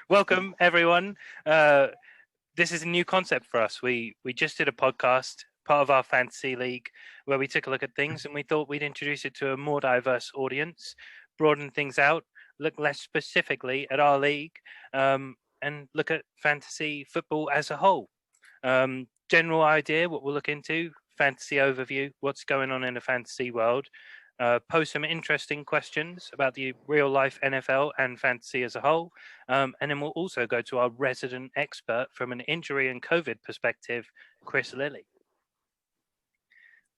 Welcome, everyone. This is a new concept for us. We just did a podcast, part of our fantasy league, where we took a look at things, and we thought we'd introduce it to a more diverse audience, broaden things out, look less specifically at our league, and look at fantasy football as a whole. General idea, what we'll look into, fantasy overview, what's going on in the fantasy world. Post some interesting questions about the real life NFL and fantasy as a whole. And then we'll also go to our resident expert from an injury and COVID perspective, Chris Lilly.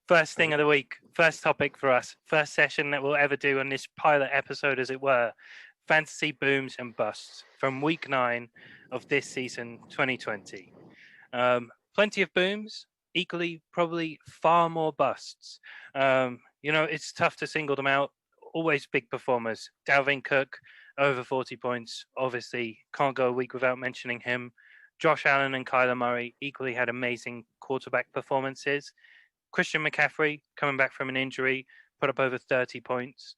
First thing of the week, first topic for us, first session that we'll ever do on this pilot episode, as it were, fantasy booms and busts from week 9 of this season, 2020. Plenty of booms, equally probably far more busts. It's tough to single them out. Always big performers. Dalvin Cook, over 40 points. Obviously, can't go a week without mentioning him. Josh Allen and Kyler Murray equally had amazing quarterback performances. Christian McCaffrey, coming back from an injury, put up over 30 points.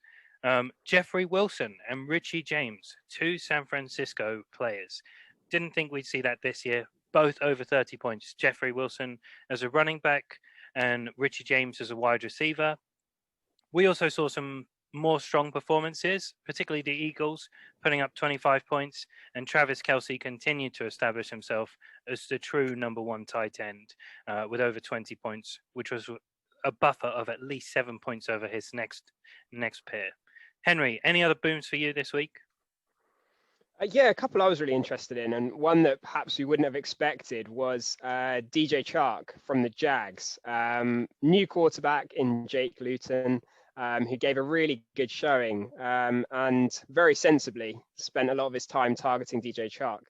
Jeffrey Wilson and Richie James, 2 San Francisco players. Didn't think we'd see that this year. Both over 30 points. Jeffrey Wilson as a running back and Richie James as a wide receiver. We also saw some more strong performances, particularly the Eagles putting up 25 points, and Travis Kelce continued to establish himself as the true number 1 tight end with over 20 points, which was a buffer of at least 7 points over his next peer. Henry, any other booms for you this week? Yeah, a couple I was really interested in, and one that perhaps we wouldn't have expected was DJ Chark from the Jags. New quarterback in Jake Luton, who gave a really good showing and very sensibly spent a lot of his time targeting DJ Chark.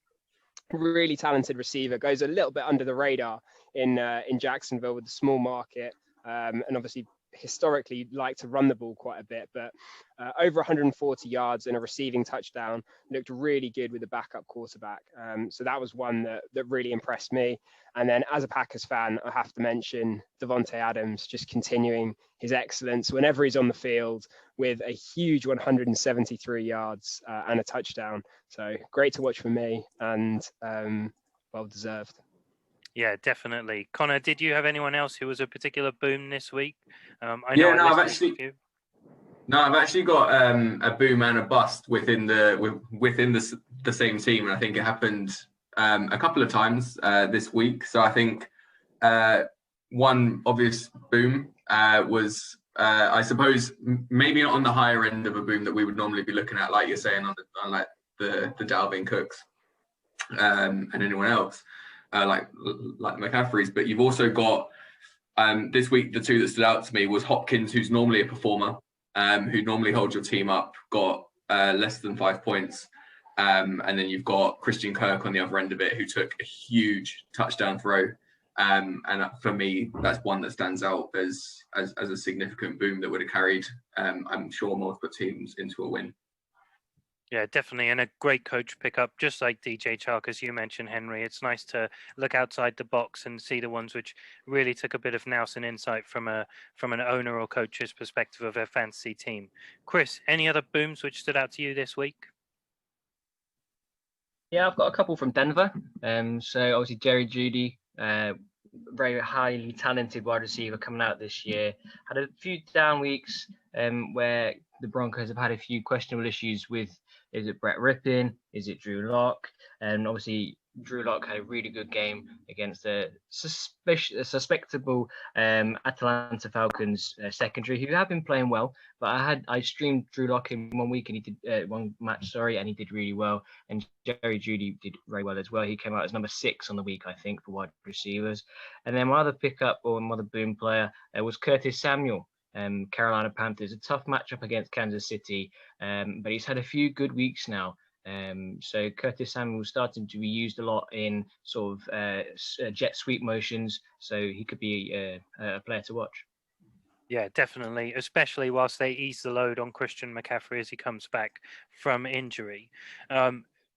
Really talented receiver, goes a little bit under the radar in Jacksonville with the small market, and obviously historically like to run the ball quite a bit, but over 140 yards and a receiving touchdown, looked really good with the backup quarterback. So that was one that really impressed me. And then as a Packers fan, I have to mention Devontae Adams just continuing his excellence whenever he's on the field with a huge 173 yards and a touchdown. So great to watch for me, and well deserved. Yeah, definitely. Connor, did you have anyone else who was a particular boom this week? I've actually got a boom and a bust within the same team, and I think it happened a couple of times this week. So I think one obvious boom was, I suppose, maybe not on the higher end of a boom that we would normally be looking at, like you're saying, on like the Dalvin Cooks and anyone else. Like McCaffrey's, but you've also got this week, the 2 that stood out to me was Hopkins, who's normally a performer, who normally holds your team up, got less than 5 points, and then you've got Christian Kirk on the other end of it, who took a huge touchdown throw, and for me, that's one that stands out as a significant boom that would have carried, I'm sure, multiple teams into a win. Yeah, definitely. And a great coach pickup, just like DJ Chark, as you mentioned, Henry. It's nice to look outside the box and see the ones which really took a bit of nous and insight from an owner or coach's perspective of their fantasy team. Chris, any other booms which stood out to you this week? Yeah, I've got a couple from Denver. So obviously Jerry Jeudy, very highly talented wide receiver coming out this year. Had a few down weeks where the Broncos have had a few questionable issues with, is it Brett Rippon? Is it Drew Lock? And obviously Drew Lock had a really good game against a suspectable Atlanta Falcons secondary, who have been playing well. But I streamed Drew Lock in 1 week, and he did one match, and he did really well. And Jerry Jeudy did very well as well. He came out as number 6 on the week, I think, for wide receivers. And then my other pickup, or my other boom player, was Curtis Samuel. Carolina Panthers, a tough matchup against Kansas City, but he's had a few good weeks now. So Curtis Samuel starting to be used a lot in sort of jet sweep motions, so he could be a player to watch. Yeah, definitely, especially whilst they ease the load on Christian McCaffrey as he comes back from injury.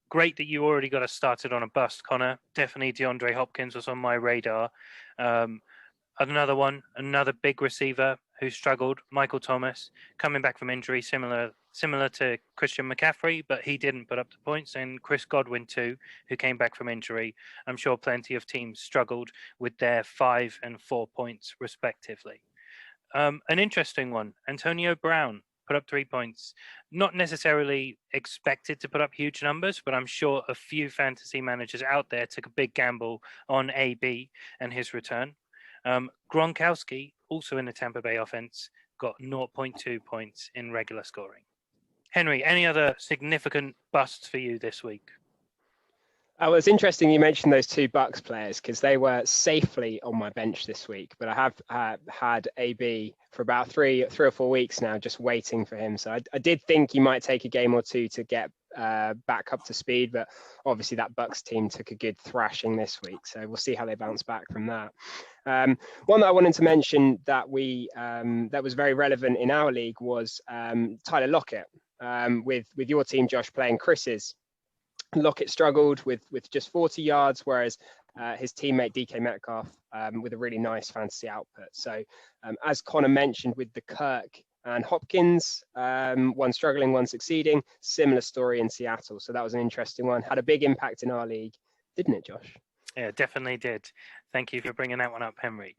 Great that you already got us started on a bust, Connor. Definitely DeAndre Hopkins was on my radar. Another big receiver, who struggled, Michael Thomas, coming back from injury, similar to Christian McCaffrey, but he didn't put up the points, and Chris Godwin too, who came back from injury. I'm sure plenty of teams struggled with their 5 and 4 points respectively. An interesting one, Antonio Brown put up 3 points. Not necessarily expected to put up huge numbers, but I'm sure a few fantasy managers out there took a big gamble on AB and his return. Gronkowski, also in the Tampa Bay offense, got 0.2 points in regular scoring. Henry, any other significant busts for you this week? Well, it's interesting you mentioned those 2 Bucks players because they were safely on my bench this week. But I have had AB for about three or 4 weeks now, just waiting for him. So I did think he might take a game or two to get back up to speed, but obviously that Bucks team took a good thrashing this week. So we'll see how they bounce back from that. One that I wanted to mention that that was very relevant in our league was Tyler Lockett with your team, Josh, playing Chris's. Lockett struggled with just 40 yards, whereas his teammate DK Metcalf with a really nice fantasy output. So as Connor mentioned with the Kirk and Hopkins, one struggling, one succeeding, similar story in Seattle. So that was an interesting one. Had a big impact in our league, didn't it, Josh? Yeah, definitely did. Thank you for bringing that one up, Henry.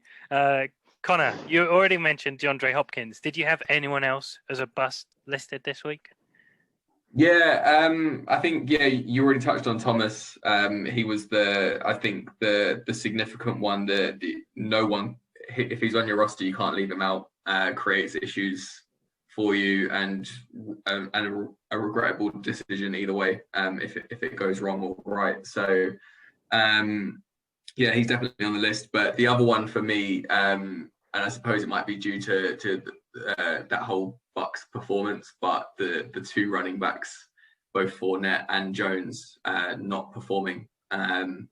Connor, you already mentioned DeAndre Hopkins. Did you have anyone else as a bust listed this week? Yeah, I think you already touched on Thomas. He was the significant one that no one, if he's on your roster, you can't leave him out. Creates issues for you and a regrettable decision either way. If it goes wrong or right. So he's definitely on the list. But the other one for me, and I suppose it might be due to that whole Bucks performance, but the 2 running backs, both Fournette and Jones, not performing, and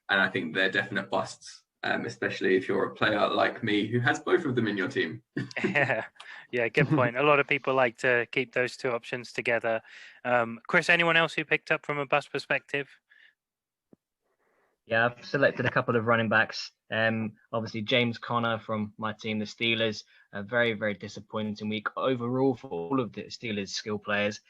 I think they're definite busts, especially if you're a player like me who has both of them in your team. Yeah, good point. A lot of people like to keep those 2 options together. Chris, anyone else who picked up from a bust perspective? Yeah, I've selected a couple of running backs. Obviously, James Conner from my team, the Steelers, a very, very disappointing week overall for all of the Steelers skill players.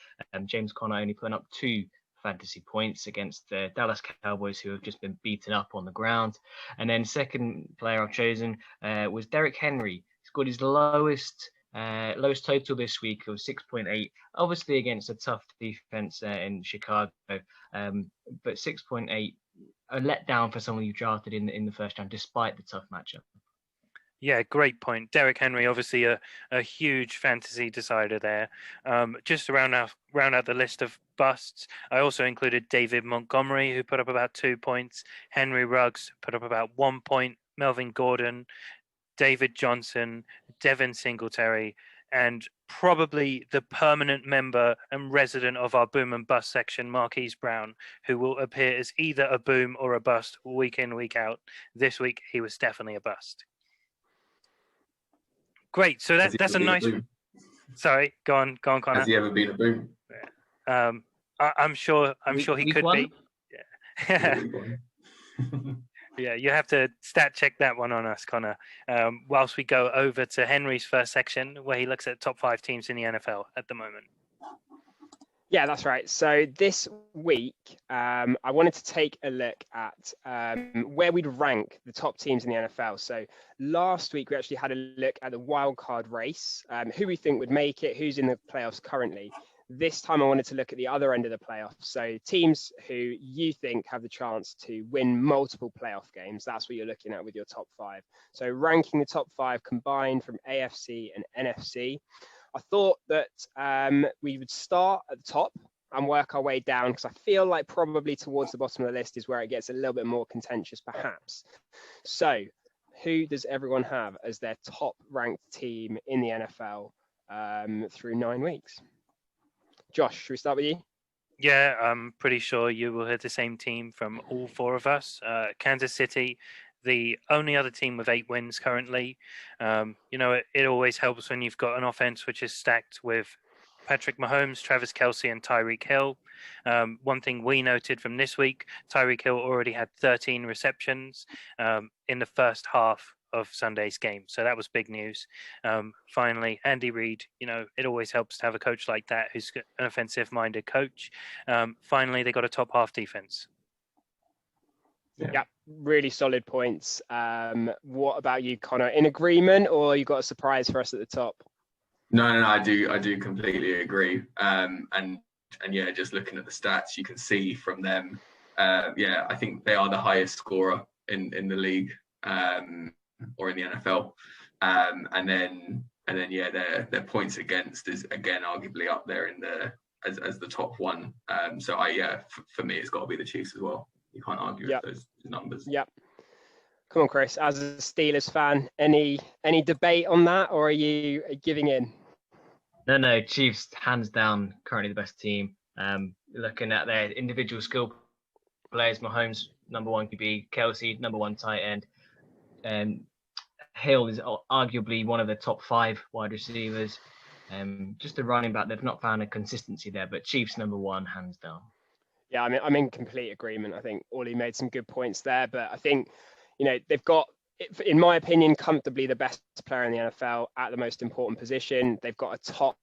James Conner only putting up 2 fantasy points against the Dallas Cowboys, who have just been beaten up on the ground. And then second player I've chosen was Derrick Henry. He scored his lowest total this week of 6.8, obviously against a tough defense in Chicago, but 6.8. A letdown for someone you drafted in the first round, despite the tough matchup. Yeah, great point. Derrick Henry, obviously a huge fantasy decider there. Just to round out the list of busts, I also included David Montgomery, who put up about 2 points. Henry Ruggs put up about 1 point. Melvin Gordon, David Johnson, Devin Singletary, and probably the permanent member and resident of our boom and bust section, Marquise Brown, who will appear as either a boom or a bust week in, week out. This week, he was definitely a bust. Great. So that's a nice. Sorry, go on, Connor. Has he ever been a boom? I'm sure he could be. Yeah. Yeah, you have to stat check that one on us, Connor. Whilst we go over to Henry's first section, where he looks at top 5 teams in the NFL at the moment. Yeah, that's right. So this week, I wanted to take a look at where we'd rank the top teams in the NFL. So last week, we actually had a look at the wildcard race, who we think would make it, who's in the playoffs currently. This time, I wanted to look at the other end of the playoffs. So teams who you think have the chance to win multiple playoff games. That's what you're looking at with your top 5. So ranking the top 5 combined from AFC and NFC. I thought that we would start at the top and work our way down, because I feel like probably towards the bottom of the list is where it gets a little bit more contentious, perhaps. So who does everyone have as their top ranked team in the NFL through 9 weeks? Josh, should we start with you? Yeah, I'm pretty sure you will hit the same team from all 4 of us. Kansas City, the only other team with 8 wins currently. It always helps when you've got an offense which is stacked with Patrick Mahomes, Travis Kelce, and Tyreek Hill. One thing we noted from this week, Tyreek Hill already had 13 receptions in the first half of Sunday's game. So that was big news. Finally, Andy Reid, it always helps to have a coach like that who's an offensive-minded coach. Finally, they got a top half defense. Yeah, really solid points. What about you, Connor? In agreement, or you got a surprise for us at the top? No, I do completely agree. And yeah, just looking at the stats, you can see from them. I think they are the highest scorer in the league, or in the NFL. And then yeah, their points against is again arguably up there in as the top one. So for me, it's got to be the Chiefs as well. You can't argue with those numbers. Yep. Come on, Chris. As a Steelers fan, any debate on that, or are you giving in? No. Chiefs hands down currently the best team. Looking at their individual skill players, Mahomes number 1 QB, Kelsey number 1 tight end, and Hill is arguably one of the top 5 wide receivers. Just a running back, they've not found a consistency there, but Chiefs number 1 hands down. Yeah, I mean, I'm in complete agreement. I think Ollie made some good points there, but I think, they've got, in my opinion, comfortably the best player in the NFL at the most important position. They've got a top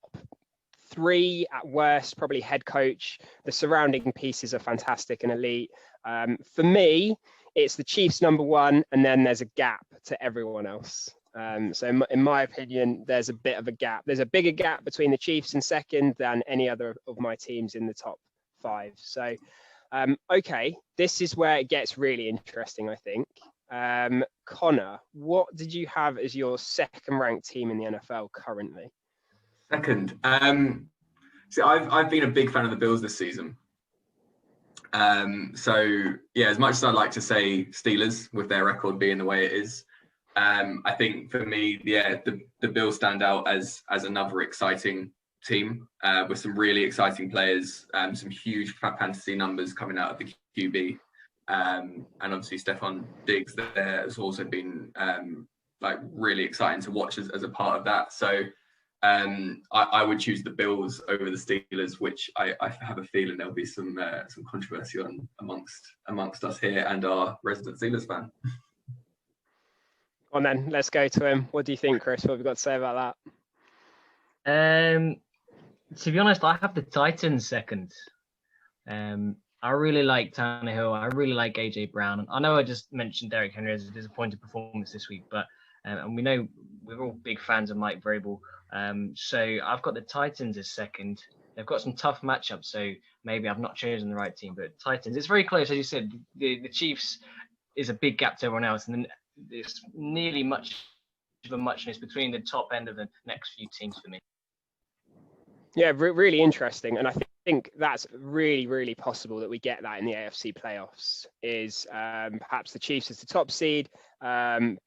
3 at worst, probably head coach. The surrounding pieces are fantastic and elite. For me, it's the Chiefs number 1, and then there's a gap to everyone else. So in my opinion, there's a bit of a gap. There's a bigger gap between the Chiefs in second than any other of my teams in the top 5. So, okay, this is where it gets really interesting, I think. Connor, what did you have as your second ranked team in the NFL currently? Second, see, I've been a big fan of the Bills this season. So yeah, as much as I'd like to say Steelers with their record being the way it is, I think for me, the Bills stand out as another exciting team with some really exciting players, some huge fantasy numbers coming out of the QB, and obviously Stephon Diggs there has also been really exciting to watch as a part of that. So I would choose the Bills over the Steelers, which I have a feeling there'll be some controversy on amongst us here and our resident Steelers fan. On then, let's go to him. What do you think, Chris? What have you got to say about that? To be honest, I have the Titans second. I really like Tannehill. I really like AJ Brown. I know I just mentioned Derrick Henry as a disappointing performance this week, but and we know we're all big fans of Mike Vrabel. So I've got the Titans as second. They've got some tough matchups, so maybe I've not chosen the right team, but Titans. It's very close, as you said. The Chiefs is a big gap to everyone else, and then it's nearly much of a muchness between the top end of the next few teams for me. Yeah, really interesting, and I think that's really, really possible that we get that in the AFC playoffs. Is perhaps the Chiefs as the top seed,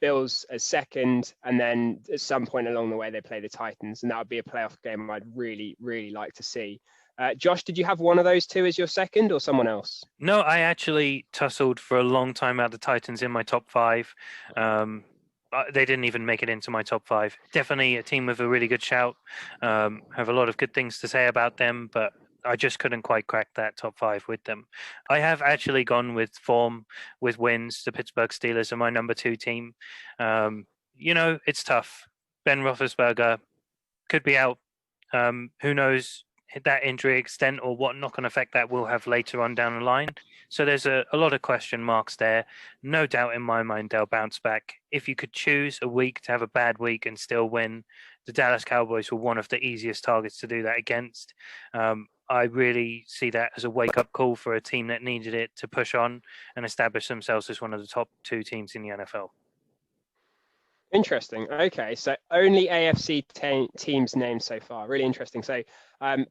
Bills as second, and then at some point along the way they play the Titans, and that would be a playoff game I'd really, really like to see. Josh, did you have one of those two as your second, or someone else? No, I actually tussled for a long time out the Titans in my top 5. They didn't even make it into my top 5. Definitely a team with a really good shout. Have a lot of good things to say about them, but I just couldn't quite crack that top 5 with them. I have actually gone with form, with wins. The Pittsburgh Steelers are my number 2 team. It's tough. Ben Roethlisberger could be out. Who knows that injury extent or what knock-on effect that will have later on down the line. So there's a lot of question marks there. No doubt in my mind they'll bounce back. If you could choose a week to have a bad week and still win, the Dallas Cowboys were one of the easiest targets to do that against. I really see that as a wake-up call for a team that needed it to push on and establish themselves as one of the top 2 teams in the NFL. Interesting. Okay, so only AFC teams named so far. Really interesting. So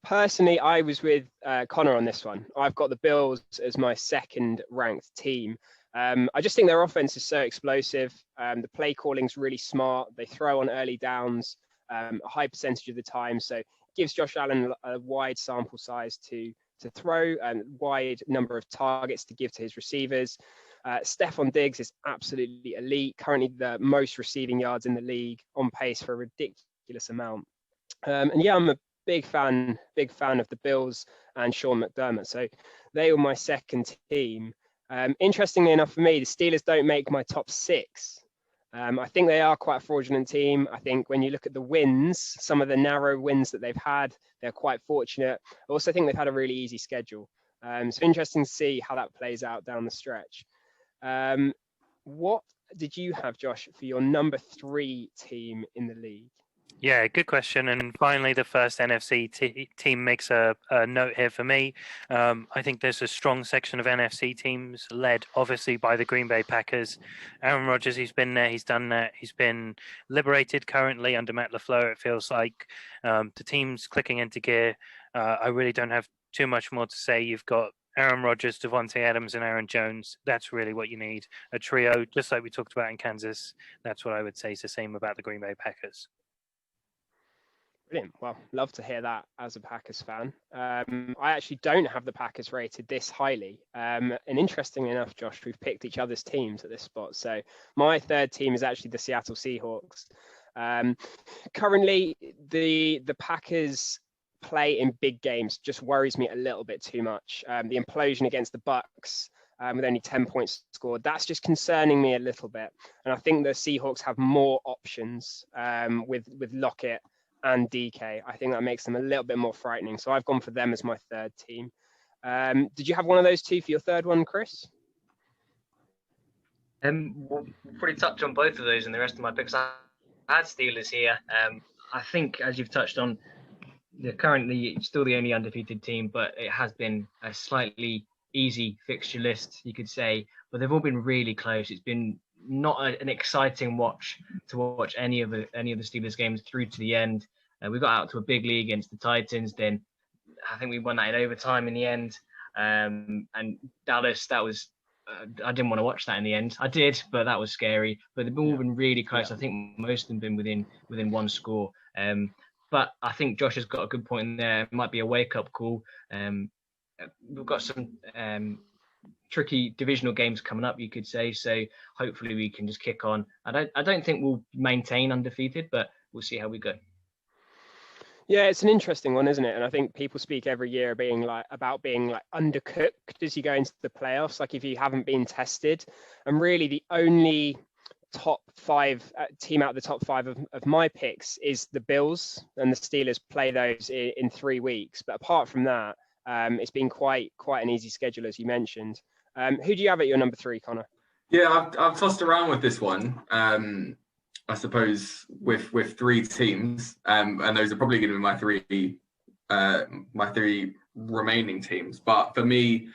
personally, I was with Connor on this one. I've got the Bills as my second ranked team. I just think their offense is so explosive. The play calling's really smart. They throw on early downs a high percentage of the time. So it gives Josh Allen a wide sample size to throw and wide number of targets to give to his receivers. Stephon Diggs is absolutely elite, currently the most receiving yards in the league, on pace for a ridiculous amount. And yeah, I'm a big fan of the Bills and Sean McDermott. So they were my second team. Interestingly enough for me, the Steelers don't make my top 6. I think they are quite a fraudulent team. I think when you look at the wins, some of the narrow wins that they've had, they're quite fortunate. I also think they've had a really easy schedule. So interesting to see how that plays out down the stretch. What did you have, Josh, for your number 3 team in the league? Yeah, good question. And finally, the first NFC team makes a note here for me. I think there's a strong section of NFC teams led, obviously, by the Green Bay Packers. Aaron Rodgers, he's been there, he's done that. He's been liberated currently under Matt LaFleur, it feels like. The team's clicking into gear. I really don't have too much more to say. You've got Aaron Rodgers, Devontae Adams, and Aaron Jones. That's really what you need. A trio, just like we talked about in Kansas. That's what I would say is the same about the Green Bay Packers. Brilliant. Well, love to hear that as a Packers fan. I actually don't have the Packers rated this highly. And interestingly enough, Josh, we've picked each other's teams at this spot. So my 3rd team is actually the Seattle Seahawks. Currently, the Packers play in big games just worries me a little bit too much. The implosion against the Bucks with only 10 points scored, that's just concerning me a little bit. And I think the Seahawks have more options with Lockett and DK. I think that makes them a little bit more frightening. So I've gone for them as my 3rd team. Did you have one of those two for your 3rd one, Chris? We'll probably touch on both of those in the rest of my picks. I had Steelers here. I think, as you've touched on, they're currently still the only undefeated team, but it has been a slightly easy fixture list, you could say. But they've all been really close. It's been not an exciting watch to watch any of the Steelers games through to the end. We got out to a big lead against the Titans. Then I think we won that in overtime in the end. And Dallas, that was I didn't want to watch that in the end. I did, but that was scary. But they've all been really close. I think most of them been within one score. But I think Josh has got a good point in there. It might be a wake up call. We've got some tricky divisional games coming up, you could say. So hopefully we can just kick on. I don't think we'll maintain undefeated, but we'll see how we go. Yeah, it's an interesting one, isn't it? And I think people speak every year about being undercooked as you go into the playoffs, like if you haven't been tested. And really the only top 5 team out of the top 5 of my picks is the Bills, and the Steelers play those in 3 weeks. But apart from that, it's been quite an easy schedule, as you mentioned. Who do you have at your number 3, Connor? Yeah, I've tossed around with this one. I suppose with 3 teams, and those are probably going to be my 3 remaining teams. But for me,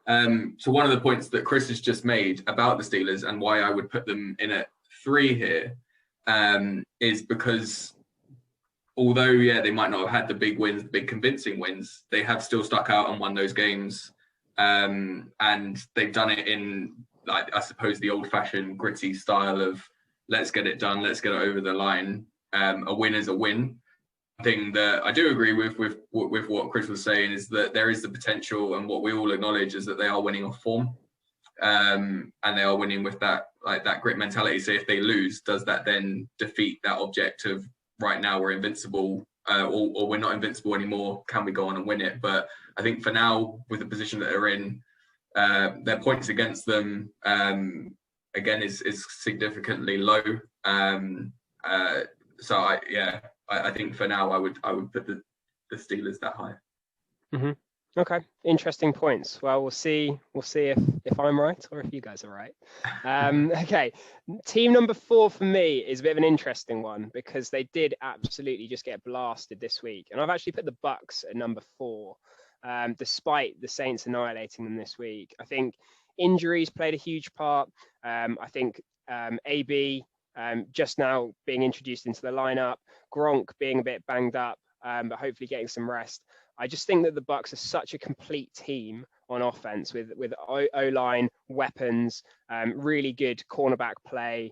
so one of the points that Chris has just made about the Steelers and why I would put them in at 3 here is because although they might not have had the big wins, the big convincing wins, they have still stuck out and won those games, and they've done it in, I suppose, the old-fashioned gritty style of let's get it done, let's get it over the line. A win is a win. Thing that I do agree with what Chris was saying is that there is the potential, and what we all acknowledge is that they are winning off form, and they are winning with that grit mentality. So if they lose, does that then defeat that object of right now we're invincible, or we're not invincible anymore? Can we go on and win it? But I think for now, with the position that they're in, their points against them again is significantly low. So I think for now I would put the Steelers that high. Mm-hmm. Okay, interesting points. Well, we'll see if I'm right or if you guys are right. Okay, team number 4 for me is a bit of an interesting one because they did absolutely just get blasted this week, and I've actually put the Bucks at number 4, despite the Saints annihilating them this week. I think injuries played a huge part. I think AB just now being introduced into the lineup, Gronk being a bit banged up, but hopefully getting some rest. I just think that the Bucks are such a complete team on offense with O-line, weapons, really good cornerback play,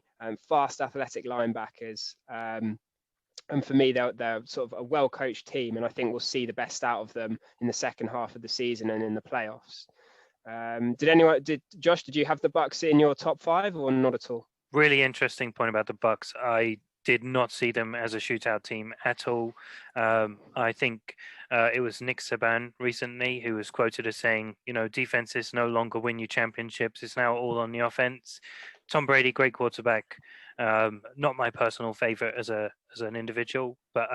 fast athletic linebackers. And for me, they're sort of a well-coached team, and I think we'll see the best out of them in the second half of the season and in the playoffs. Josh, did you have the Bucks in your top 5 or not at all? Really interesting point about the Bucks. I did not see them as a shootout team at all. I think it was Nick Saban recently who was quoted as saying, defenses no longer win you championships. It's now all on the offense. Tom Brady, great quarterback. Not my personal favorite as an individual, but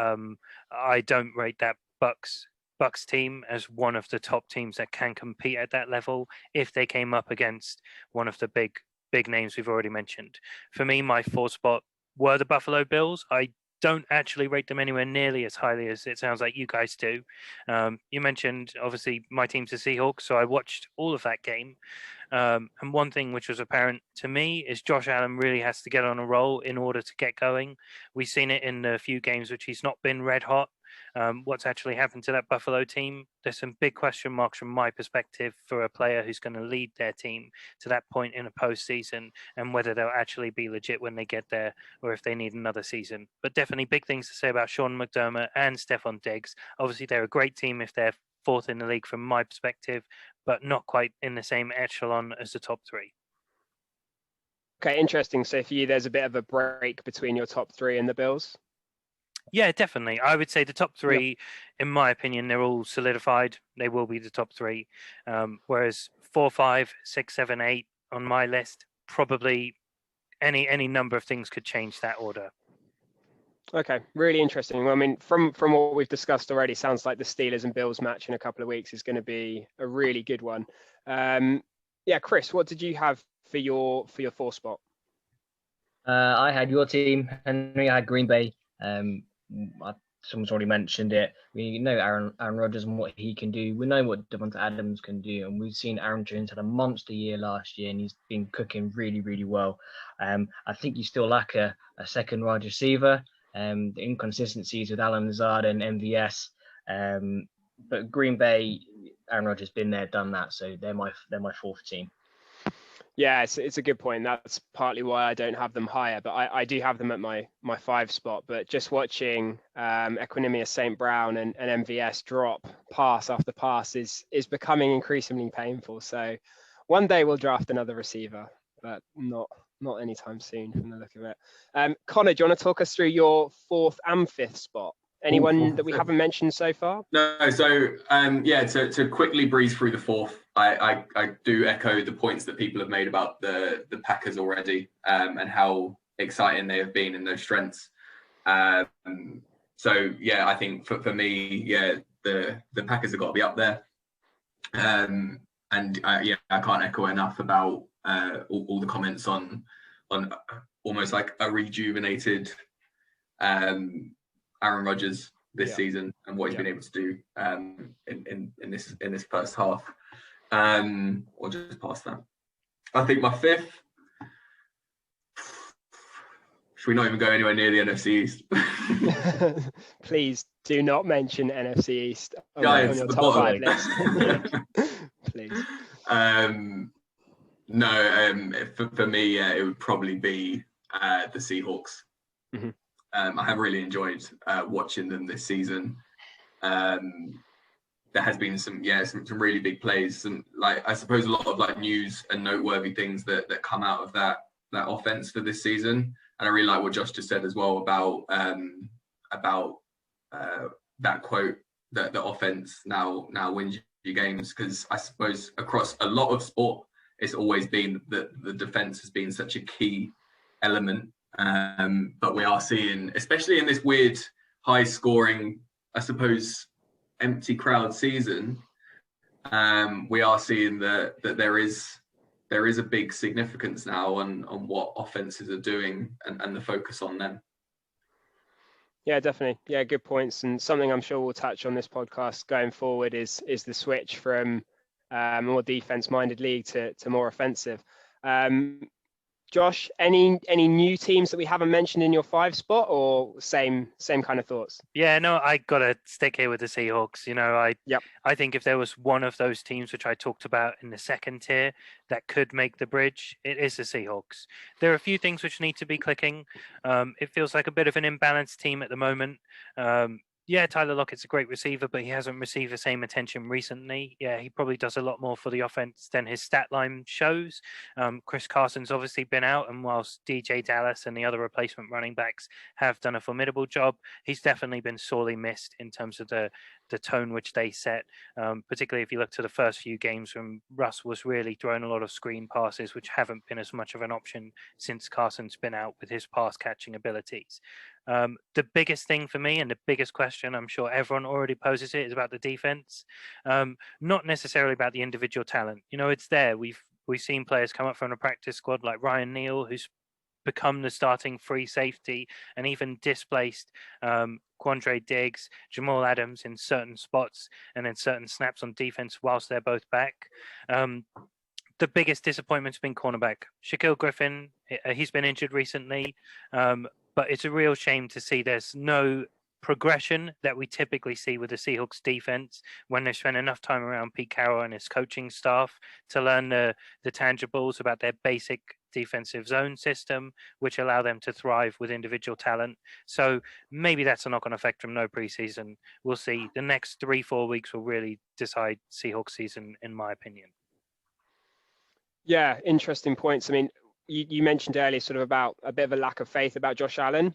I don't rate that Bucks team as one of the top teams that can compete at that level if they came up against one of the big names we've already mentioned. For me, my 4th spot were the Buffalo Bills. I don't actually rate them anywhere nearly as highly as it sounds like you guys do. You mentioned, obviously, my team's the Seahawks, so I watched all of that game. And one thing which was apparent to me is Josh Allen really has to get on a roll in order to get going. We've seen it in the few games which he's not been red hot. What's actually happened to that Buffalo team? There's some big question marks from my perspective for a player who's going to lead their team to that point in a postseason, and whether they'll actually be legit when they get there, or if they need another season. But definitely big things to say about Sean McDermott and Stephon Diggs. Obviously, they're a great team if they're 4th in the league from my perspective, but not quite in the same echelon as the top 3. Okay, interesting. So for you, there's a bit of a break between your top 3 and the Bills? Yeah, definitely. I would say the top 3, in my opinion, they're all solidified. They will be the top 3. Whereas 4, 5, 6, 7, 8 on my list, probably any number of things could change that order. Okay, really interesting. Well, I mean, from what we've discussed already, sounds like the Steelers and Bills match in a couple of weeks is going to be a really good one. Yeah, Chris, what did you have for your 4th spot? I had your team, Henry. I had Green Bay. Someone's already mentioned it. We know Aaron Rodgers and what he can do. We know what Devonta Adams can do, and we've seen Aaron Jones had a monster year last year, and he's been cooking really, really well. I think you still lack a second wide receiver. The inconsistencies with Alan Lazard and MVS, but Green Bay, Aaron Rodgers been there, done that, so they're my 4th team. Yeah, it's a good point. That's partly why I don't have them higher, but I do have them at my 5 spot. But just watching Equanimous St. Brown and MVS drop pass after pass is becoming increasingly painful. So one day we'll draft another receiver, but not anytime soon from the look of it. Connor, do you want to talk us through your 4th and 5th spot? Anyone that we haven't mentioned so far? No, so to quickly breeze through the 4th, I do echo the points that people have made about the Packers already, and how exciting they have been in those strengths. So yeah, I think for me, the Packers have got to be up there. And I can't echo enough about all the comments on almost like a rejuvenated Aaron Rodgers this season and what he's been able to do in this first half, or just past that. I think my 5th. Should we not even go anywhere near the NFC East? Please do not mention NFC East on your the top bottom. 5 list. Please. For me, it would probably be the Seahawks. Mm-hmm. I have really enjoyed watching them this season. There has been some really big plays, and I suppose a lot of news and noteworthy things that come out of that offense for this season. And I really like what Josh just said as well about that quote that the offense now wins you games, because I suppose across a lot of sport it's always been that the defense has been such a key element. But we are seeing, especially in this weird high scoring, I suppose, empty crowd season, we are seeing that there is a big significance now on what offenses are doing and the focus on them. Yeah, definitely. Yeah, good points. And something I'm sure we'll touch on this podcast going forward is the switch from a more defense-minded league to more offensive. Josh, any new teams that we haven't mentioned in your 5 spot, or same kind of thoughts? Yeah, no, I gotta stick here with the Seahawks. I think if there was one of those teams which I talked about in the 2nd tier that could make the bridge, it is the Seahawks. There are a few things which need to be clicking. It feels like a bit of an imbalanced team at the moment. Yeah, Tyler Lockett's a great receiver, but he hasn't received the same attention recently. Yeah, he probably does a lot more for the offense than his stat line shows. Chris Carson's obviously been out, and whilst DJ Dallas and the other replacement running backs have done a formidable job, he's definitely been sorely missed in terms of the tone which they set. Particularly if you look to the first few games when Russ was really throwing a lot of screen passes, which haven't been as much of an option since Carson's been out with his pass catching abilities. The biggest thing for me and the biggest question, I'm sure everyone already poses it, is about the defense. Not necessarily about the individual talent. You know, it's there. We've seen players come up from the practice squad like Ryan Neal, who's become the starting free safety and even displaced Quandre Diggs, Jamal Adams in certain spots and then certain snaps on defense whilst they're both back. The biggest disappointment's been cornerback. Shaquille Griffin, he's been injured recently, but it's a real shame to see there's no progression that we typically see with the Seahawks defense when they spend enough time around Pete Carroll and his coaching staff to learn the tangibles about their basic defensive zone system, which allow them to thrive with individual talent. So maybe that's a knock-on effect from no preseason. We'll see. The next 3-4 weeks will really decide Seahawks season, in my opinion. Yeah, interesting points. I mean, you mentioned earlier sort of about a bit of a lack of faith about Josh Allen.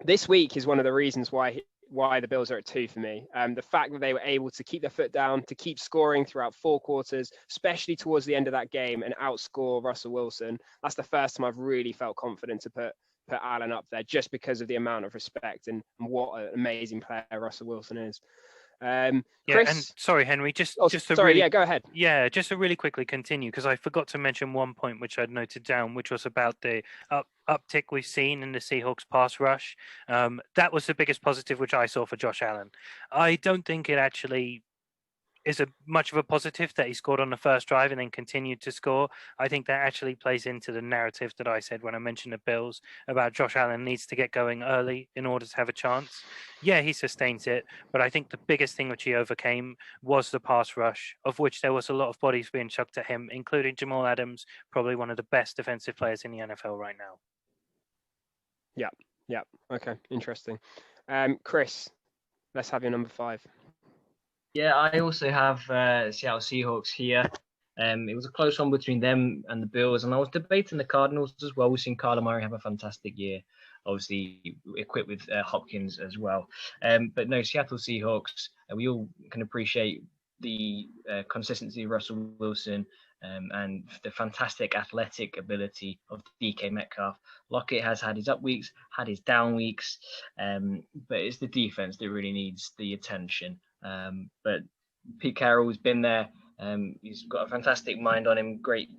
This week is one of the reasons why the Bills are at 2 for me. The fact that they were able to keep their foot down, to keep scoring throughout 4 quarters, especially towards the end of that game, and outscore Russell Wilson. That's the first time I've really felt confident to put Allen up there, just because of the amount of respect and what an amazing player Russell Wilson is. Chris? Yeah, and sorry, Henry, go ahead. Yeah, just to really quickly continue, because I forgot to mention one point which I'd noted down, which was about the uptick we've seen in the Seahawks pass rush. That was the biggest positive which I saw for Josh Allen. I don't think it actually is much of a positive that he scored on the first drive and then continued to score. I think that actually plays into the narrative that I said when I mentioned the Bills about Josh Allen needs to get going early in order to have a chance. Yeah, he sustains it, but I think the biggest thing which he overcame was the pass rush, of which there was a lot of bodies being chucked at him, including Jamal Adams, probably one of the best defensive players in the NFL right now. Yeah. Okay, interesting. Chris, let's have your number 5. Yeah, I also have Seattle Seahawks here. It was a close one between them and the Bills, and I was debating the Cardinals as well. We've seen Kyler Murray have a fantastic year, obviously equipped with Hopkins as well. But no, Seattle Seahawks, we all can appreciate the consistency of Russell Wilson and the fantastic athletic ability of DK Metcalf. Lockett has had his up weeks, had his down weeks, but it's the defense that really needs the attention. But Pete Carroll's been there. He's got a fantastic mind on him. Great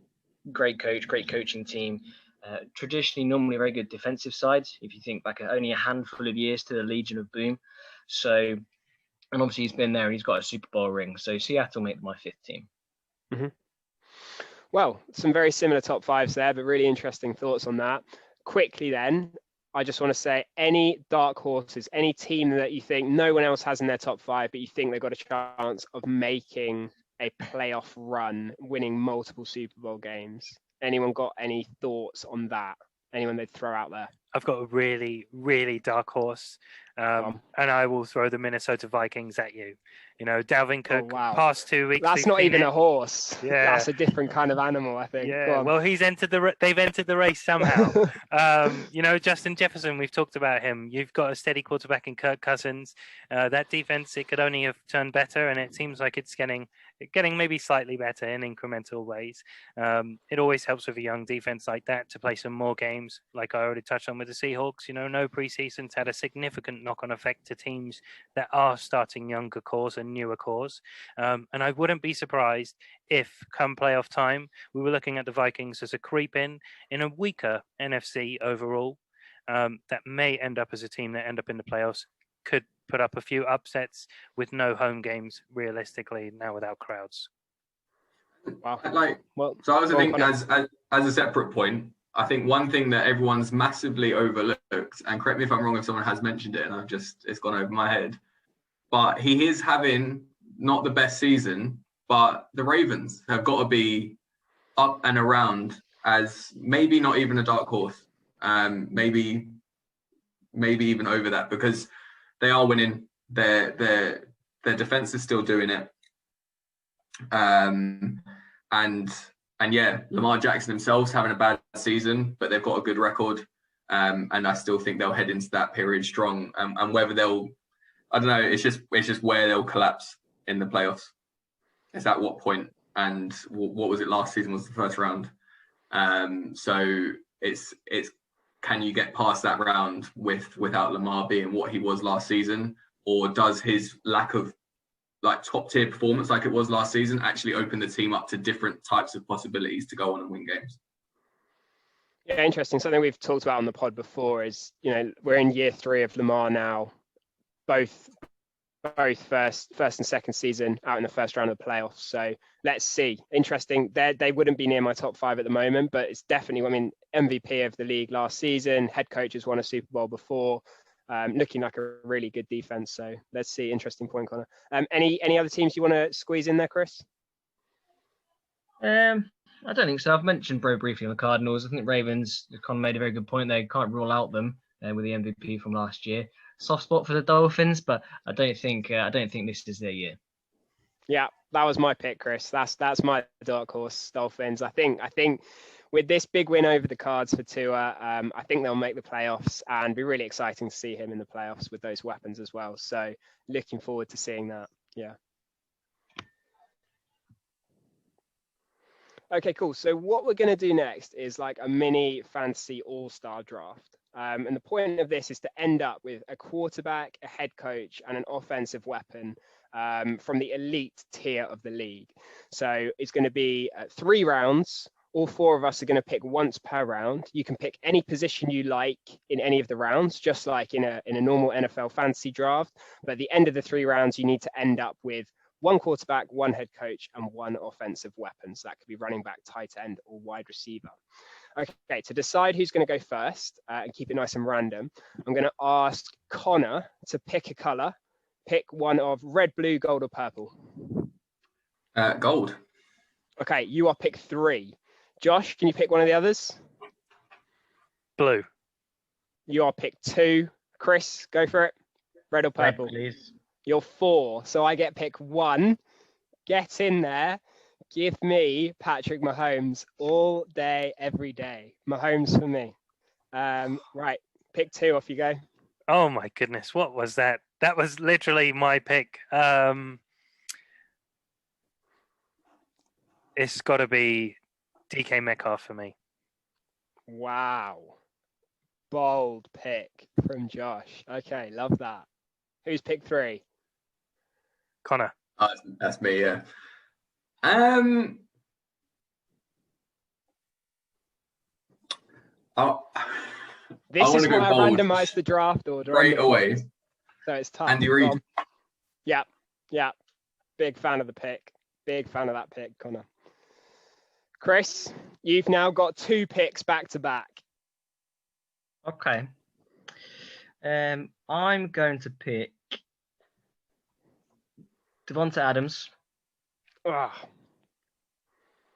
coach, great coaching team. Traditionally, normally very good defensive sides. If you think back only a handful of years to the Legion of Boom. So, and obviously he's been there and he's got a Super Bowl ring. So Seattle make my 5th team. Mm-hmm. Well, some very similar top 5s there, but really interesting thoughts on that. Quickly then, I just want to say, any dark horses, any team that you think no one else has in their top 5, but you think they've got a chance of making a playoff run, winning multiple Super Bowl games. Anyone got any thoughts on that? Anyone they'd throw out there? I've got a really, really dark horse, and I will throw the Minnesota Vikings at you. You know, Dalvin Cook, past 2 weeks. That's not even a horse. Yeah. That's a different kind of animal, I think. Yeah, well, they've entered the race somehow. You know, Justin Jefferson, we've talked about him. You've got a steady quarterback in Kirk Cousins. That defense, it could only have turned better, and it seems like it's getting maybe slightly better in incremental ways. It always helps with a young defense like that to play some more games, like I already touched on with the Seahawks. You know, no preseason's had a significant knock-on effect to teams that are starting younger cores and newer cores. And I wouldn't be surprised if, come playoff time, we were looking at the Vikings as a creep in a weaker NFC overall that may end up as a team that end up in the playoffs, could put up a few upsets with no home games realistically now without crowds. Wow. So I was thinking as a separate point, I think one thing that everyone's massively overlooked, and correct me if I'm wrong if someone has mentioned it and it's gone over my head, but he is having not the best season, but the Ravens have got to be up and around as maybe not even a dark horse, maybe even over that, because they are winning their defense is still doing it. And yeah, Lamar Jackson themselves having a bad season, but they've got a good record. And I still think they'll head into that period strong. And whether they'll, I don't know, it's just where they'll collapse in the playoffs. It's at what point, and what was it last season was the first round. So it's can you get past that round without Lamar being what he was last season, or does his lack of like top tier performance like it was last season actually open the team up to different types of possibilities to go on and win games? Yeah, interesting. Something we've talked about on the pod before is, we're in year 3 of Lamar now, both first and second season out in the first round of the playoffs. So let's see. Interesting. They wouldn't be near my top 5 at the moment, but it's definitely, MVP of the league last season, head coach has won a Super Bowl before, looking like a really good defense. So let's see. Interesting point, Connor. Any other teams you want to squeeze in there, Chris? I don't think so. I've mentioned very briefly on the Cardinals. I think Ravens, Connor made a very good point. They can't rule out them with the MVP from last year. Soft spot for the Dolphins, but I don't think this is their year. Yeah, that was my pick, Chris. That's my dark horse, Dolphins. I think with this big win over the Cards for Tua, I think they'll make the playoffs, and be really exciting to see him in the playoffs with those weapons as well. So looking forward to seeing that. Yeah. Okay, cool. So what we're going to do next is like a mini fantasy all-star draft. And the point of this is to end up with a quarterback, a head coach, and an offensive weapon from the elite tier of the league. So it's going to be 3 rounds. All 4 of us are going to pick once per round. You can pick any position you like in any of the rounds, just like in a normal NFL fantasy draft. But at the end of the 3 rounds, you need to end up with 1 quarterback, 1 head coach, and 1 offensive weapon. So that could be running back, tight end, or wide receiver. Okay, to decide who's going to go first and keep it nice and random, I'm going to ask Connor to pick a color. Pick one of red, blue, gold, or purple. Gold. Okay, you are pick 3. Josh, can you pick one of the others? Blue. You are pick 2. Chris, go for it. Red or purple? Red, please. You're 4, so I get pick 1. Get in there. Give me Patrick Mahomes all day, every day. Mahomes for me. Right, pick 2. Off you go. Oh my goodness, what was that? That was literally my pick. It's got to be DK Metcalf for me. Wow. Bold pick from Josh. Okay, love that. Who's pick 3? Connor. That's me, yeah. This is why I randomized the draft order. Right away. So it's tough. Andy Reid. Yeah. Big fan of the pick. Big fan of that pick, Connor. Chris, you've now got 2 picks back to back. Okay. I'm going to pick Devonta Adams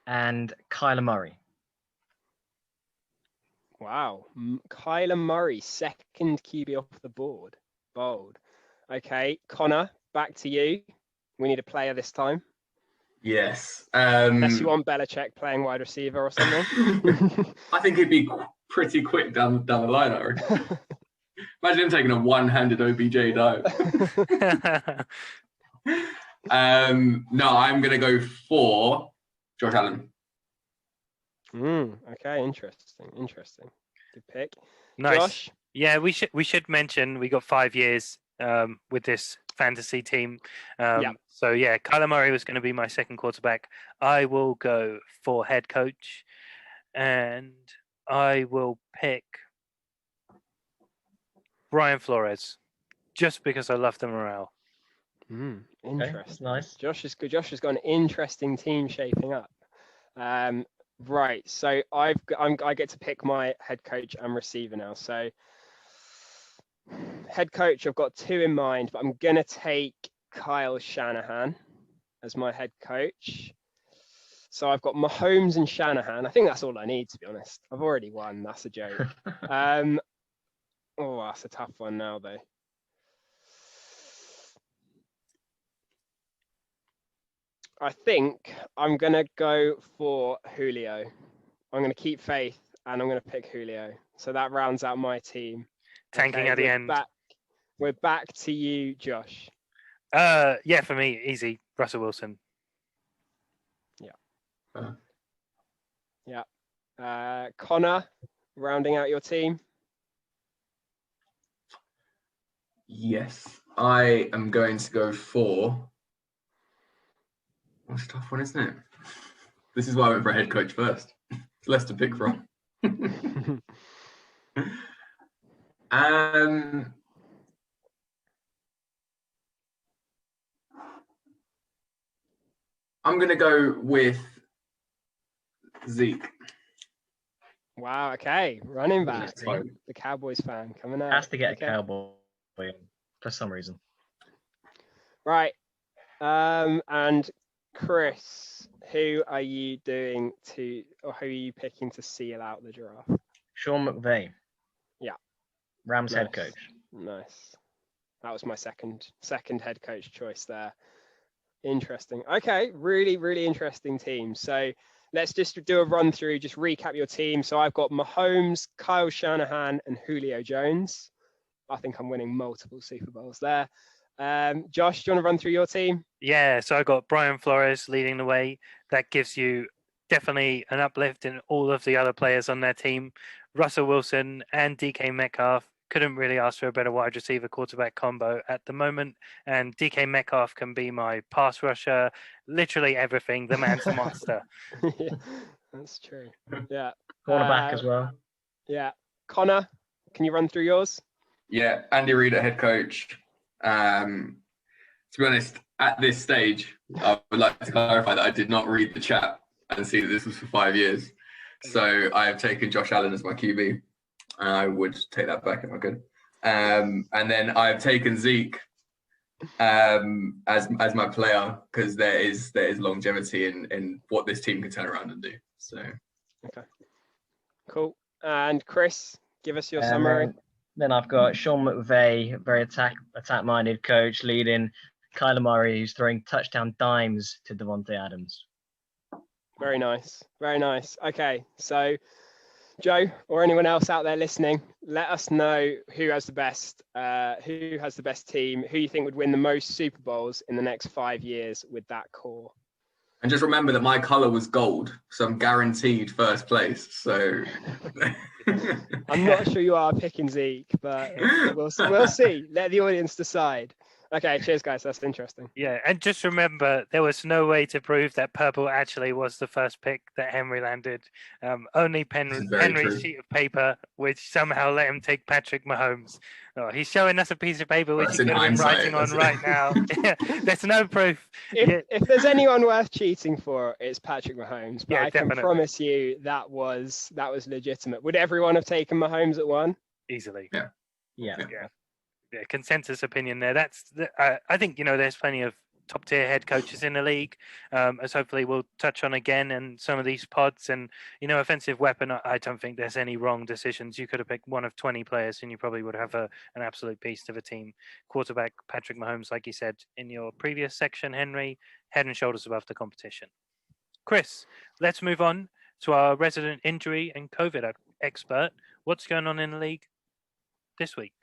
and Kyler Murray. Wow. Kyler Murray, second QB off the board. Bold. Okay, Connor, back to you. We need a player this time. Yes. Unless you want Belichick playing wide receiver or something. I think it'd be pretty quick down the line, I reckon. Imagine him taking a one-handed OBJ dive. No, I'm going to go for Josh Allen. Okay, interesting. Good pick. Nice. Josh? Yeah, we should mention we got 5 years with this fantasy team. So yeah, Kyler Murray was going to be my second quarterback. I will go for head coach, and I will pick Brian Flores, just because I love the morale. Interesting. Okay, nice. Josh has got an interesting team shaping up. Right, so I get to pick my head coach and receiver now. So head coach, I've got 2 in mind, but I'm gonna take Kyle Shanahan as my head coach. So I've got Mahomes and Shanahan. I think that's all I need, to be honest. I've already won. That's a joke. That's a tough one now, though. I think I'm going to go for Julio. I'm going to keep faith and I'm going to pick Julio. So that rounds out my team. Tanking at the end. We're back to you, Josh. Yeah, for me, easy. Russell Wilson. Yeah. Connor, rounding out your team. Yes, I am going to go for. That's a tough one, isn't it? This is why I went for a head coach first. It's less to pick from. I'm going to go with Zeke. Wow, okay. Running back. The Cowboys fan coming out. Has to get a Cowboy in for some reason. Right. And Chris, who are you picking to seal out the draft? Sean McVay. Yeah. Rams head coach. Nice. That was my second head coach choice there. Interesting. Okay, really, really interesting team. So let's just do a run through, just recap your team. So I've got Mahomes, Kyle Shanahan, and Julio Jones. I think I'm winning multiple Super Bowls there. Josh, do you want to run through your team? Yeah, so I got Brian Flores leading the way. That gives you definitely an uplift in all of the other players on their team. Russell Wilson and DK Metcalf. Couldn't really ask for a better wide receiver quarterback combo at the moment. And DK Metcalf can be my pass rusher, literally everything. The man's a monster. Yeah, that's true. Yeah. Cornerback as well. Yeah. Connor, can you run through yours? Yeah, Andy Reid at head coach. To be honest, at this stage, I would like to clarify that I did not read the chat and see that this was for 5 years. So I have taken Josh Allen as my QB. I would take that back if I could. And then I've taken Zeke as my player because there is longevity in what this team can turn around and do. So okay, cool. And Chris, give us your summary. Then I've got Sean McVay, very attack-minded coach, leading Kyler Murray, who's throwing touchdown dimes to Devontae Adams. Very nice. Very nice. Okay, so Joe or anyone else out there listening, let us know who has the best team, who you think would win the most Super Bowls in the next 5 years with that core. And just remember that my color was gold, so I'm guaranteed first place. So I'm not sure you are picking Zeke, but we'll see. Let the audience decide. Okay, cheers, guys. That's interesting. Yeah, and just remember, there was no way to prove that purple actually was the first pick that Henry landed. Only Henry's sheet of paper, which somehow let him take Patrick Mahomes. Oh, he's showing us a piece of paper which he could have been writing on right now. There's no proof. If there's anyone worth cheating for, it's Patrick Mahomes. But I definitely. can promise you that was legitimate. Would everyone have taken Mahomes at one? Easily. Yeah. Consensus opinion there. I think there's plenty of top tier head coaches in the league, as hopefully we'll touch on again in some of these pods. And offensive weapon, I don't think there's any wrong decisions. You could have picked one of 20 players and you probably would have an absolute beast of a team. Quarterback Patrick Mahomes, like you said in your previous section, Henry, head and shoulders above the competition. Chris, let's move on to our resident injury and COVID expert. What's going on in the league this week?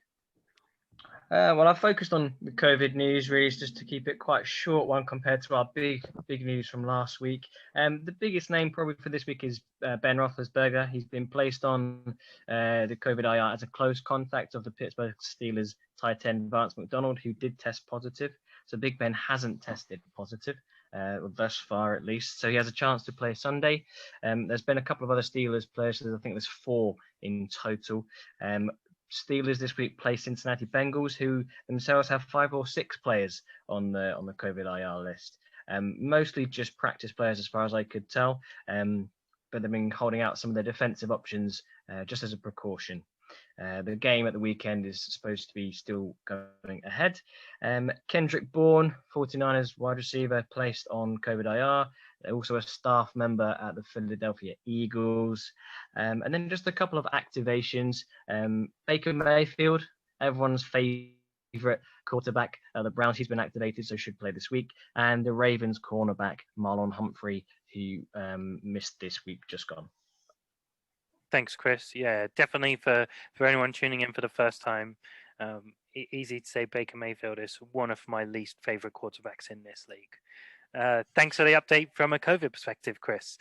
Well, I focused on the COVID news really, just to keep it quite a short one compared to our big news from last week. The biggest name probably for this week is Ben Roethlisberger. He's been placed on the COVID IR as a close contact of the Pittsburgh Steelers tight end Vance McDonald, who did test positive. So Big Ben hasn't tested positive, thus far at least. So he has a chance to play Sunday. There's been a couple of other Steelers players. So I think there's 4 in total. Steelers this week play Cincinnati Bengals, who themselves have 5 or 6 players on the COVID IR list. Mostly just practice players, as far as I could tell. But they've been holding out some of their defensive options just as a precaution. The game at the weekend is supposed to be still going ahead. Kendrick Bourne, 49ers wide receiver, placed on COVID IR. Also a staff member at the Philadelphia Eagles. And then just a couple of activations. Baker Mayfield, everyone's favorite favourite quarterback, the Browns. He's been activated, so should play this week. And the Ravens cornerback, Marlon Humphrey, who missed this week, just gone. Thanks, Chris. Yeah, definitely for anyone tuning in for the first time, easy to say Baker Mayfield is one of my least favourite quarterbacks in this league. Thanks for the update from a COVID perspective, Chris.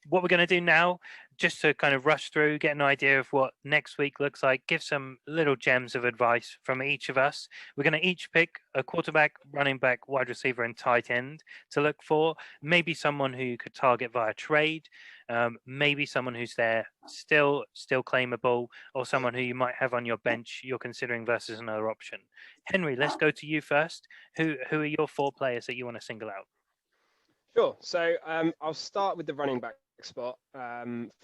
What we're going to do now, just to kind of rush through, get an idea of what next week looks like, give some little gems of advice from each of us. We're going to each pick a quarterback, running back, wide receiver, and tight end to look for. Maybe someone who you could target via trade, maybe someone who's there still claimable, or someone who you might have on your bench you're considering versus another option. Henry, let's go to you first. Who are your 4 players that you want to single out? Sure. So I'll start with the running back spot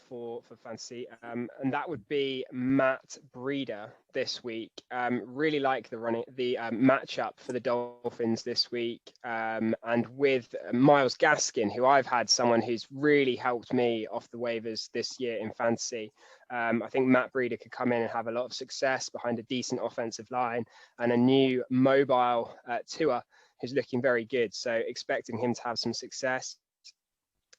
for fantasy, and that would be Matt Breida this week. Really like the matchup for the Dolphins this week, and with Myles Gaskin, who I've had someone who's really helped me off the waivers this year in fantasy. I think Matt Breida could come in and have a lot of success behind a decent offensive line and a new mobile Tua who's looking very good. So expecting him to have some success.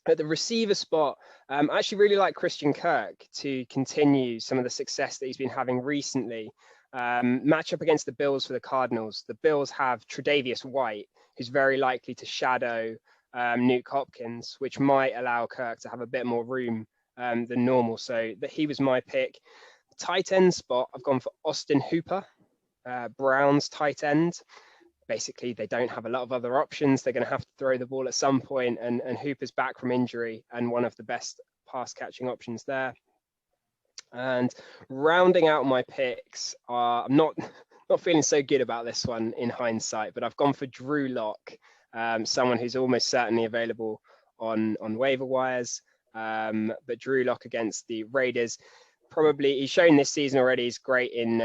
At the receiver spot, I actually really like Christian Kirk to continue some of the success that he's been having recently. Match up against the Bills for the Cardinals. The Bills have Tre'Davious White, who's very likely to shadow Nuke Hopkins, which might allow Kirk to have a bit more room than normal. So he was my pick. Tight end spot, I've gone for Austin Hooper, Browns tight end. Basically, they don't have a lot of other options. They're going to have to throw the ball at some point, and Hooper's back from injury and one of the best pass catching options there. And rounding out my picks, I'm not feeling so good about this one in hindsight, but I've gone for Drew Lock, someone who's almost certainly available on waiver wires. But Drew Lock against the Raiders. Probably he's shown this season already he's great in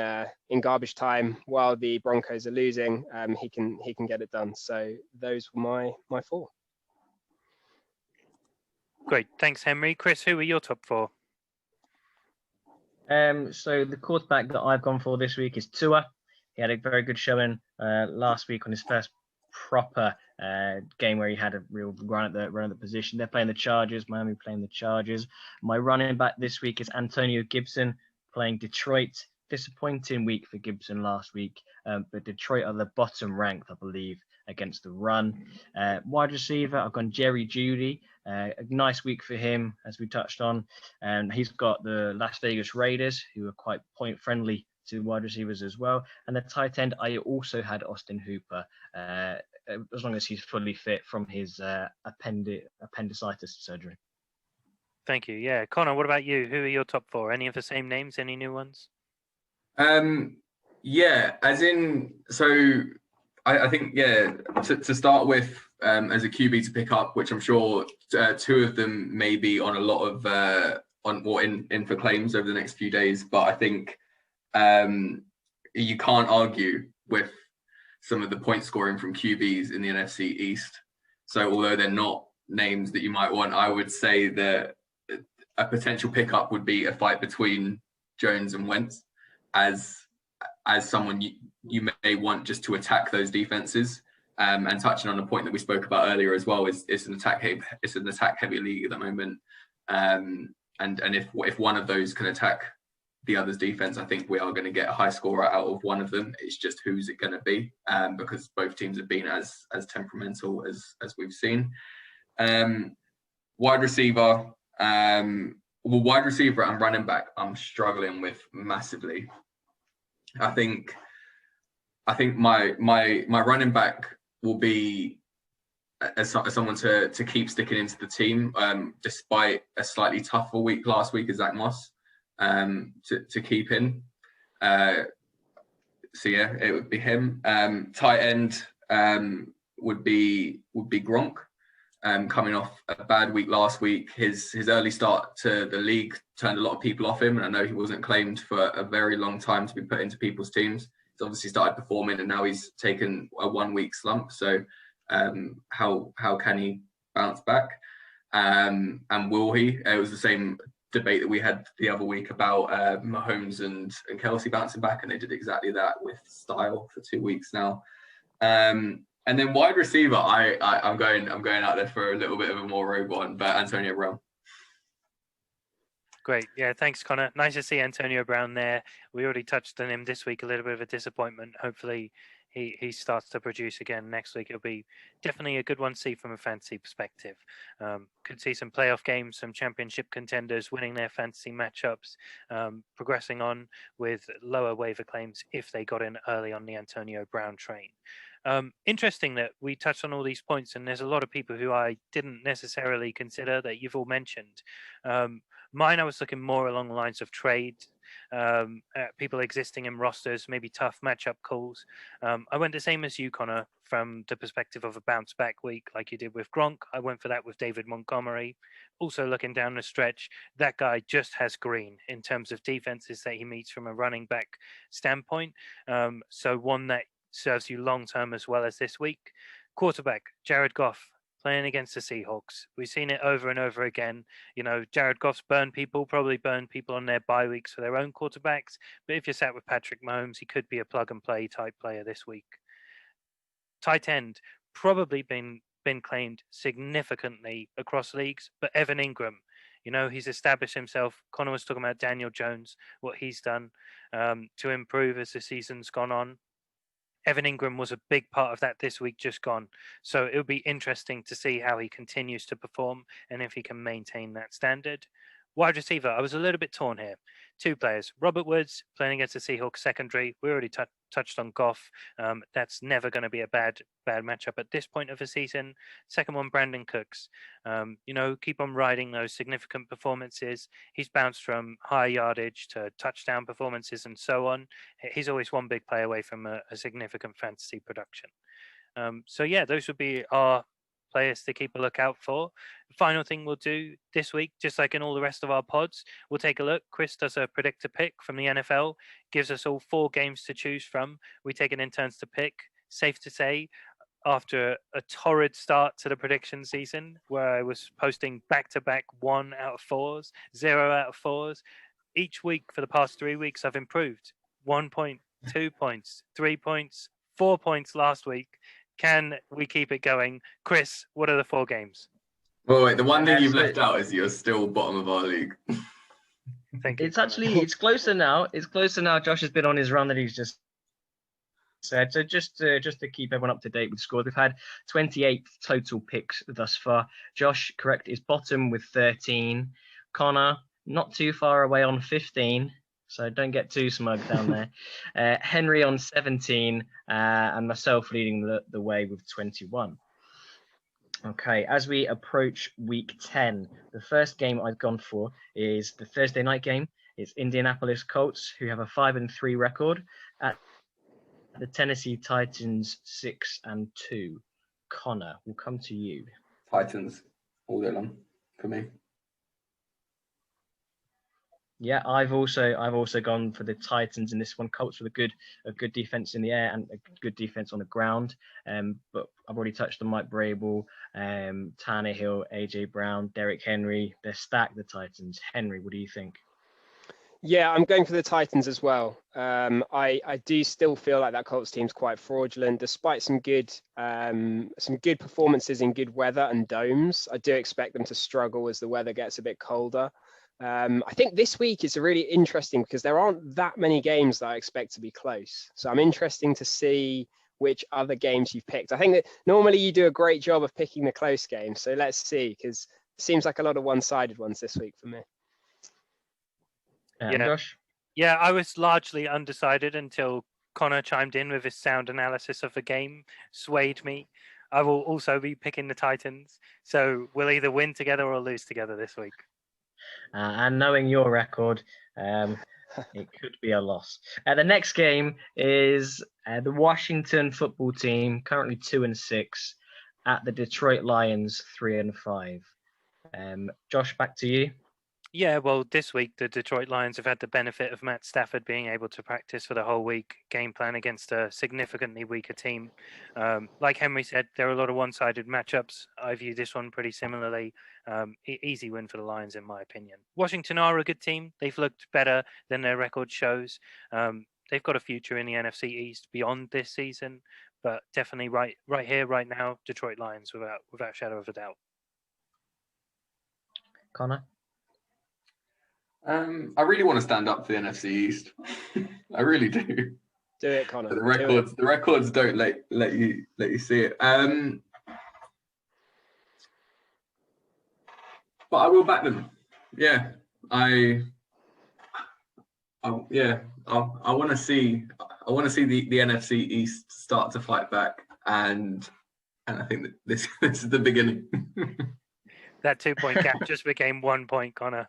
garbage time while the Broncos are losing. He can get it done. So those were my 4. Great, thanks, Henry. Chris, who are your top 4? So the quarterback that I've gone for this week is Tua. He had a very good showing last week on his first proper game where he had a real run at the position. They're playing the Chargers. Miami playing the Chargers. My running back this week is Antonio Gibson playing Detroit. Disappointing week for Gibson last week, but Detroit are the bottom ranked, I believe, against the run. Wide receiver, I've gone Jerry Jeudy. A nice week for him, as we touched on. And he's got the Las Vegas Raiders, who are quite point friendly to wide receivers as well. And the tight end, I also had Austin Hooper, as long as he's fully fit from his appendicitis surgery. Thank you. Yeah, Connor, what about you? Who are your top 4? Any of the same names? Any new ones? Yeah, as in, so I think, yeah, to start with, as a QB to pick up, which I'm sure 2 of them may be on a lot of in for claims over the next few days, but I think you can't argue with some of the point scoring from QBs in the NFC East. So although they're not names that you might want, I would say that a potential pickup would be a fight between Jones and Wentz as someone you may want just to attack those defenses. And touching on the point that we spoke about earlier as well, it's an attack heavy league at the moment. And if one of those can attack the other's defense, I think we are going to get a high scorer out of one of them. It's just who's it going to be, because both teams have been as temperamental as we've seen. Wide receiver, wide receiver and running back, I'm struggling with massively. I think my running back will be as someone to keep sticking into the team, despite a slightly tougher week last week as Zach Moss, to keep in. So yeah, it would be him. Tight end would be Gronk. Coming off a bad week last week, his early start to the league turned a lot of people off him, and I know he wasn't claimed for a very long time to be put into people's teams. He's obviously started performing, and now he's taken a 1-week slump. So how can he bounce back? And will he? It was the same debate that we had the other week about Mahomes and Kelsey bouncing back, and they did exactly that with style for 2 weeks now. And then wide receiver, I'm going out there for a little bit of a more rogue one, but Antonio Brown. Great. Yeah, thanks, Connor. Nice to see Antonio Brown there. We already touched on him this week, a little bit of a disappointment. Hopefully he starts to produce again next week. It'll be definitely a good one to see from a fantasy perspective. Could see some playoff games, some championship contenders winning their fantasy matchups, progressing on with lower waiver claims if they got in early on the Antonio Brown train. Interesting that we touched on all these points, and there's a lot of people who I didn't necessarily consider that you've all mentioned. Mine, I was looking more along the lines of trade, people existing in rosters, maybe tough matchup calls. I went the same as you, Connor, from the perspective of a bounce back week like you did with Gronk. I went for that with David Montgomery. Also looking down the stretch, that guy just has green in terms of defenses that he meets from a running back standpoint. So one that serves you long term as well as this week. Quarterback, Jared Goff, playing against the Seahawks. We've seen it over and over again. You know, Jared Goff's probably burned people on their bye weeks for their own quarterbacks. But if you're sat with Patrick Mahomes, he could be a plug and play type player this week. Tight end, probably been claimed significantly across leagues, but Evan Ingram, you know, he's established himself. Connor was talking about Daniel Jones, what he's done to improve as the season's gone on. Evan Ingram was a big part of that this week just gone. So it'll be interesting to see how he continues to perform and if he can maintain that standard. Wide receiver, I was a little bit torn here. 2 players. Robert Woods playing against the Seahawks secondary. We already touched on Goff. That's never going to be a bad matchup at this point of the season. Second one, Brandon Cooks. You know, keep on riding those significant performances. He's bounced from high yardage to touchdown performances and so on. He's always one big play away from a significant fantasy production. So yeah, those would be our players to keep a lookout for. Final thing we'll do this week, just like in all the rest of our pods, we'll take a look. Chris does a predictor pick from the NFL, gives us all 4 games to choose from. We take it in turns to pick. Safe to say, after a torrid start to the prediction season, where I was posting back-to-back 1 out of 4s, 0 out of 4s, each week for the past 3 weeks, I've improved. 1 point, 2 points, 3 points, 4 points last week. Can we keep it going? Chris, what are the 4 games? Well, wait, the one thing you've left out is you're still bottom of our league. Thank you. It's closer now. It's closer now. Josh has been on his run that he's just said. So just to keep everyone up to date with scores, we've had 28 total picks thus far. Josh, correct, is bottom with 13. Connor, not too far away on 15. So don't get too smug down there. Henry on 17 and myself leading the way with 21. Okay, as we approach week 10, the first game I've gone for is the Thursday night game. It's Indianapolis Colts, who have a 5-3 record, at the Tennessee Titans 6-2. Connor, we'll come to you. Titans all day long for me. Yeah, I've also gone for the Titans in this one. Colts with a good defense in the air and a good defense on the ground. But I've already touched on Mike Vrabel, Tannehill, AJ Brown, Derrick Henry. They're stacked, the Titans. Henry, what do you think? Yeah, I'm going for the Titans as well. I do still feel like that Colts team's quite fraudulent, despite some good performances in good weather and domes. I do expect them to struggle as the weather gets a bit colder. I think this week is really interesting because there aren't that many games that I expect to be close. So I'm interested to see which other games you've picked. I think that normally you do a great job of picking the close games. So let's see, because it seems like a lot of one-sided ones this week for me. Josh? Yeah, I was largely undecided until Connor chimed in with his sound analysis of the game, swayed me. I will also be picking the Titans. So we'll either win together or lose together this week. And knowing your record, it could be a loss. The next game is the Washington football team, currently 2-6, at the Detroit Lions 3-5. Josh, back to you. Yeah, well, this week the Detroit Lions have had the benefit of Matt Stafford being able to practice for the whole week, game plan against a significantly weaker team. Like Henry said, there are a lot of one-sided matchups. I view this one pretty similarly. Easy win for the Lions, in my opinion. Washington are a good team. They've looked better than their record shows. They've got a future in the NFC East beyond this season, but definitely right here, right now, Detroit Lions without shadow of a doubt. Connor? I really want to stand up for the NFC East. I really do. Do it, Connor. But the records don't let you see it. But I will back them. Yeah, I want to see the NFC East start to fight back, and I think that this is the beginning. That 2-point gap just became 1 point, Connor.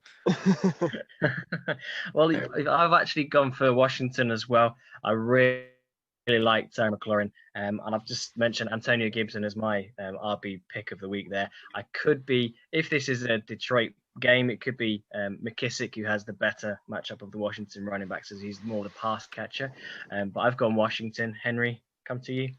Well, I've actually gone for Washington as well. I really like Terry McLaurin, and I've just mentioned Antonio Gibson as my RB pick of the week there. I could be, if this is a Detroit game, it could be McKissick, who has the better matchup of the Washington running backs, as he's more the pass catcher. But I've gone Washington. Henry, come to you.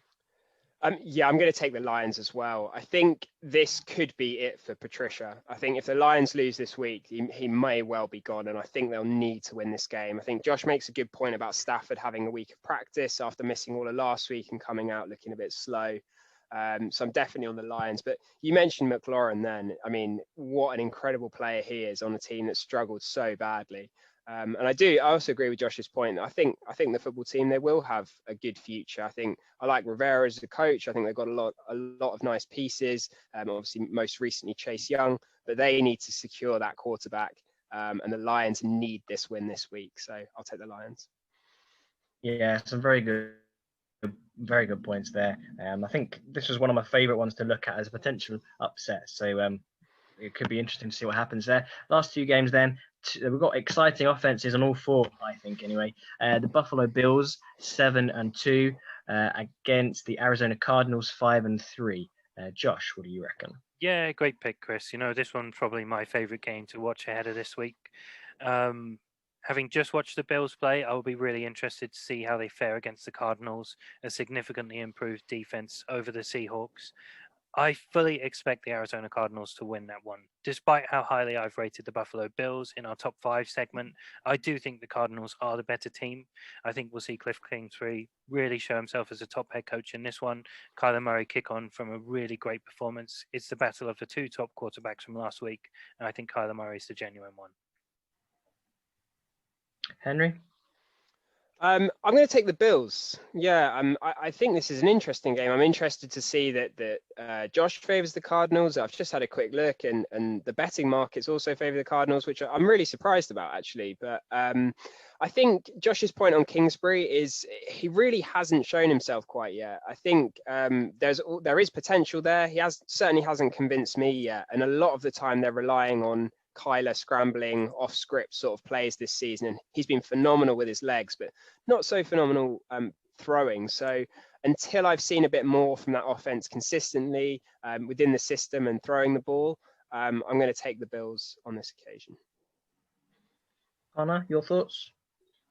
Yeah, I'm going to take the Lions as well. I think this could be it for Patricia. I think if the Lions lose this week, he may well be gone, and I think they'll need to win this game. I think Josh makes a good point about Stafford having a week of practice after missing all of last week and coming out looking a bit slow. So I'm definitely on the Lions. But you mentioned McLaurin then. I mean, what an incredible player he is on a team that struggled so badly. And I also agree with Josh's point. I think the football team, they will have a good future. I think I like Rivera as a coach. I think they've got a lot of nice pieces. Obviously, most recently Chase Young, but they need to secure that quarterback. And the Lions need this win this week. So I'll take the Lions. Yeah, some very good points there. I think this was one of my favourite ones to look at as a potential upset. So it could be interesting to see what happens there. Last two games then. We've got exciting offenses on all four, I think, anyway. The Buffalo Bills, 7-2, against the Arizona Cardinals, 5-3. Josh, what do you reckon? Yeah, great pick, Chris. You know, this one's probably my favourite game to watch ahead of this week. Having just watched the Bills play, I will be really interested to see how they fare against the Cardinals, a significantly improved defense over the Seahawks. I fully expect the Arizona Cardinals to win that one. Despite how highly I've rated the Buffalo Bills in our top 5 segment, I do think the Cardinals are the better team. I think we'll see Cliff Kingsbury really show himself as a top head coach in this one. Kyler Murray kick on from a really great performance. It's the battle of the 2 top quarterbacks from last week, and I think Kyler Murray is the genuine one. Henry? I'm going to take the Bills. Yeah, I think this is an interesting game. I'm interested to see that Josh favors the Cardinals. I've just had a quick look, and the betting markets also favor the Cardinals, which I'm really surprised about, actually. But I think Josh's point on Kingsbury is he really hasn't shown himself quite yet. I think there is potential there. He certainly hasn't convinced me yet, and a lot of the time they're relying on Kyler scrambling off script sort of plays this season, and he's been phenomenal with his legs, but not so phenomenal throwing. So until I've seen a bit more from that offense consistently within the system and throwing the ball, I'm going to take the Bills on this occasion. Anna, your thoughts?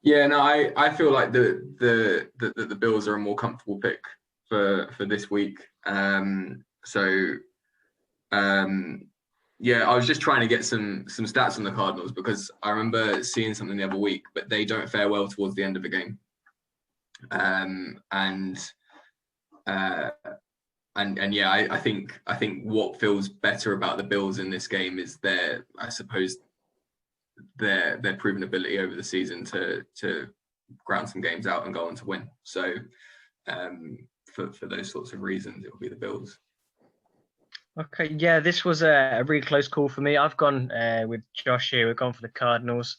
Yeah, no, I feel like the Bills are a more comfortable pick for this week. Yeah, I was just trying to get some stats on the Cardinals because I remember seeing something the other week, but they don't fare well towards the end of the game. Yeah, I think what feels better about the Bills in this game is their proven ability over the season to ground some games out and go on to win. So for those sorts of reasons, it will be the Bills. Okay, yeah, this was a really close call for me. I've gone with Josh here. We've gone for the Cardinals.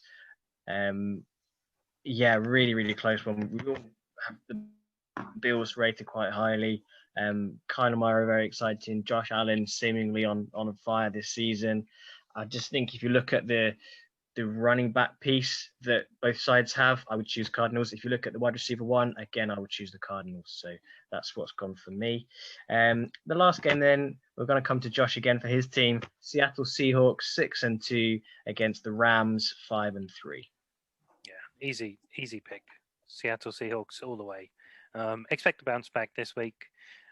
Yeah, really, really close one. We all have the Bills rated quite highly. Kyler Murray, very exciting. Josh Allen seemingly on fire this season. I just think if you look at the the running back piece that both sides have, I would choose Cardinals. If you look at the wide receiver one, again, I would choose the Cardinals. So that's what's gone for me. The last game then, we're going to come to Josh again for his team. Seattle Seahawks 6-2 against the Rams 5-3. Yeah, easy pick. Seattle Seahawks all the way. Expect to bounce back this week.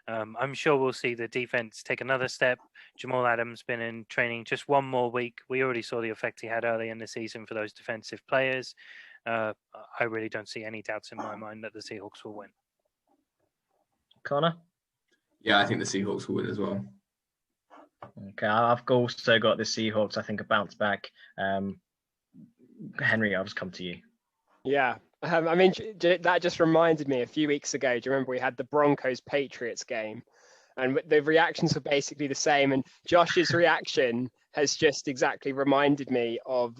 I'm sure we'll see the defense take another step. Jamal Adams been in training just one more week. We already saw the effect he had early in the season for those defensive players. I really don't see any doubts in my mind that the Seahawks will win. Connor? Yeah, I think the Seahawks will win as well. Okay, I've also got the Seahawks, I think, a bounce back. Henry, I'll just come to you. Yeah. I mean, that just reminded me a few weeks ago. Do you remember we had the Broncos-Patriots game? And the reactions were basically the same. And Josh's reaction has just exactly reminded me of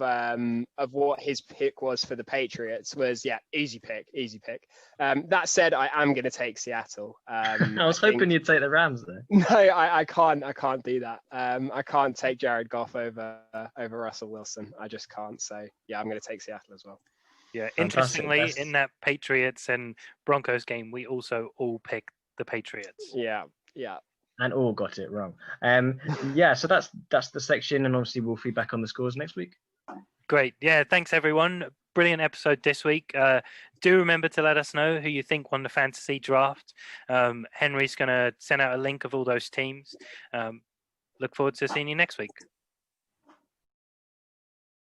what his pick was for the Patriots. Was easy pick. That said, I am going to take Seattle. I was hoping you'd take the Rams there. No, I can't do that. I can't take Jared Goff over Russell Wilson. I just can't. So yeah, I'm going to take Seattle as well. Yeah, Fantastic. interestingly, in that Patriots and Broncos game, we also all picked the Patriots. Yeah. And all got it wrong. So that's the section, and obviously we'll feedback on the scores next week. Great. Yeah, thanks everyone. Brilliant episode this week. Do remember to let us know who you think won the fantasy draft. Henry's going to send out a link of all those teams. Look forward to seeing you next week.